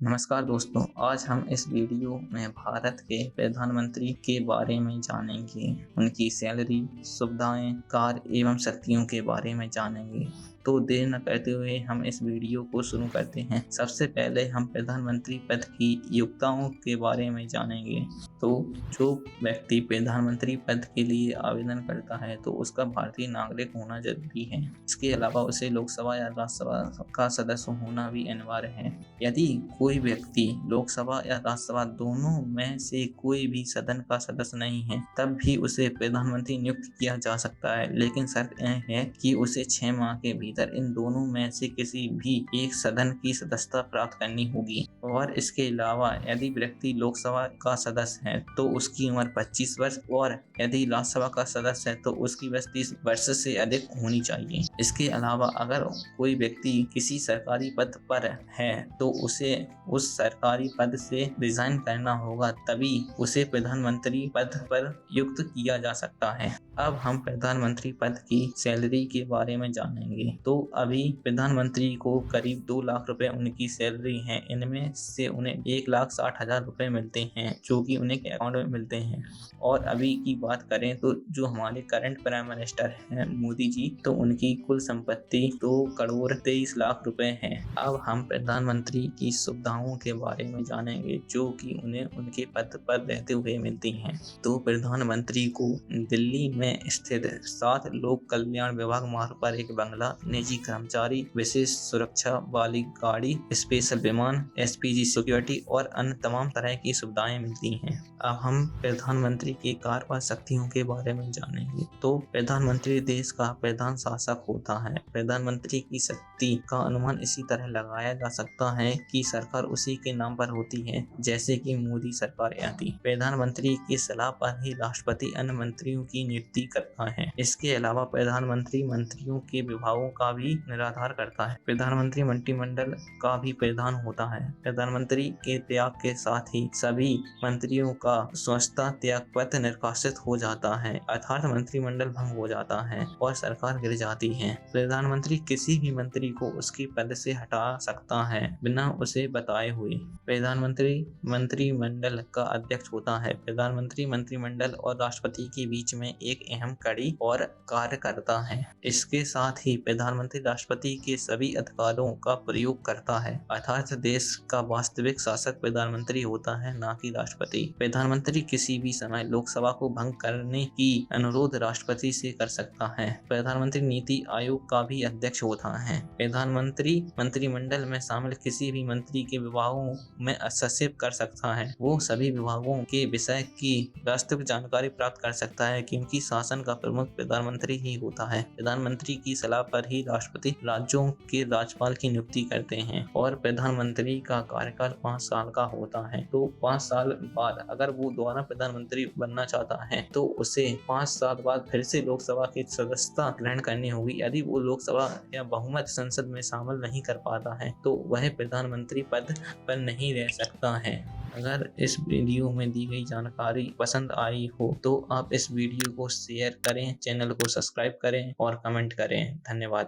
नमस्कार दोस्तों, आज हम इस वीडियो में भारत के प्रधानमंत्री के बारे में जानेंगे। उनकी सैलरी, सुविधाएं, कार्य एवं शक्तियों के बारे में जानेंगे। तो देर न करते हुए हम इस वीडियो को शुरू करते हैं। सबसे पहले हम प्रधानमंत्री पद की योग्यताओं के बारे में जानेंगे। तो जो व्यक्ति प्रधानमंत्री पद के लिए आवेदन करता है तो उसका भारतीय नागरिक होना जरूरी है। इसके अलावा उसे लोकसभा या राज्यसभा का सदस्य होना भी अनिवार्य है। यदि कोई व्यक्ति लोकसभा या राज्यसभा दोनों में से कोई भी सदन का सदस्य नहीं है, तब भी उसे प्रधानमंत्री नियुक्त किया जा सकता है, लेकिन शर्त यह है कि उसे 6 माह के भीतर इन दोनों में से किसी भी एक सदन की सदस्यता प्राप्त करनी होगी। और इसके अलावा यदि व्यक्ति लोकसभा का सदस्य है तो उसकी उम्र 25 वर्ष और यदि राज्यसभा का सदस्य है तो उसकी वयस 30 वर्ष से अधिक होनी चाहिए। इसके अलावा अगर कोई व्यक्ति किसी सरकारी पद पर है तो उसे उस सरकारी पद से रिजाइन करना होगा, तभी उसे प्रधानमंत्री पद पर नियुक्त किया जा सकता है। अब हम प्रधानमंत्री पद की सैलरी के बारे में जानेंगे। तो अभी प्रधानमंत्री को करीब 2 लाख रुपए उनकी सैलरी है। इनमें से उन्हें 1,60,000 रुपए मिलते हैं जो कि उन्हें अकाउंट में मिलते हैं। और अभी की बात करें तो जो हमारे करंट प्राइम मिनिस्टर हैं मोदी जी, तो उनकी कुल संपत्ति 2 करोड़ 23 लाख रुपए है। अब हम प्रधानमंत्री की सुविधाओं के बारे में जानेंगे जो कि उन्हें उनके पद पर रहते हुए मिलती हैं। तो प्रधानमंत्री को दिल्ली में स्थित 7 लोक कल्याण विभाग मार्ग पर एक बंगला, निजी कर्मचारी, विशेष सुरक्षा वाली गाड़ी, स्पेशल विमान, एसपीजी सिक्योरिटी और अन्य तमाम तरह की सुविधाएं मिलती हैं। अब हम प्रधानमंत्री के कार्य व शक्तियों के बारे में जानेंगे। तो प्रधानमंत्री देश का प्रधान शासक होता है। प्रधानमंत्री की शक्ति का अनुमान इसी तरह लगाया जा सकता है कि सरकार उसी के नाम पर होती है, जैसे कि मोदी सरकार आदि। प्रधानमंत्री की सलाह पर ही राष्ट्रपति अन्य मंत्रियों की नियुक्ति करता है। इसके अलावा प्रधानमंत्री मंत्रियों के विभागों का भी निराधार करता है। प्रधानमंत्री मंत्रिमंडल का भी प्रधान होता है। प्रधानमंत्री के त्याग के साथ ही सभी मंत्रियों का स्वच्छता त्याग पत्र निष्कासित हो जाता है, अर्थात मंत्रिमंडल भंग हो जाता है और सरकार गिर जाती है। प्रधानमंत्री किसी भी मंत्री को उसके पद से हटा सकता है बिना उसे बताए हुए। प्रधानमंत्री मंत्रिमंडल का अध्यक्ष होता है। प्रधानमंत्री मंत्रिमंडल और राष्ट्रपति के बीच में एक अहम कड़ी और कार्य करता है। इसके साथ ही प्रधानमंत्री राष्ट्रपति के सभी अधिकारों का प्रयोग करता है, अर्थात देश का वास्तविक शासक प्रधानमंत्री होता है, न कि राष्ट्रपति। प्रधानमंत्री किसी भी समय लोकसभा को भंग करने की अनुरोध राष्ट्रपति से कर सकता है। प्रधानमंत्री नीति आयोग का भी अध्यक्ष होता है। प्रधानमंत्री मंत्रिमंडल में शामिल किसी भी मंत्री के विभागों में हस्तक्षेप कर सकता है। वो सभी विभागों के विषय की वास्तविक जानकारी प्राप्त कर सकता है, क्योंकि शासन का प्रमुख प्रधानमंत्री ही होता है। प्रधानमंत्री की सलाह पर ही राष्ट्रपति राज्यों के राज्यपाल की नियुक्ति करते हैं और प्रधानमंत्री का कार्यकाल 5 साल का होता है। तो 5 साल बाद अगर वो दोबारा प्रधानमंत्री बनना चाहता है तो उसे 5 साल बाद फिर से लोकसभा की सदस्यता ग्रहण करनी होगी। यदि वो लोकसभा या बहुमत संसद में शामिल नहीं कर पाता है तो वह प्रधानमंत्री पद पर नहीं रह सकता है। अगर इस वीडियो में दी गई जानकारी पसंद आई हो तो आप इस वीडियो को शेयर करें, चैनल को सब्सक्राइब करें और कमेंट करें। धन्यवाद।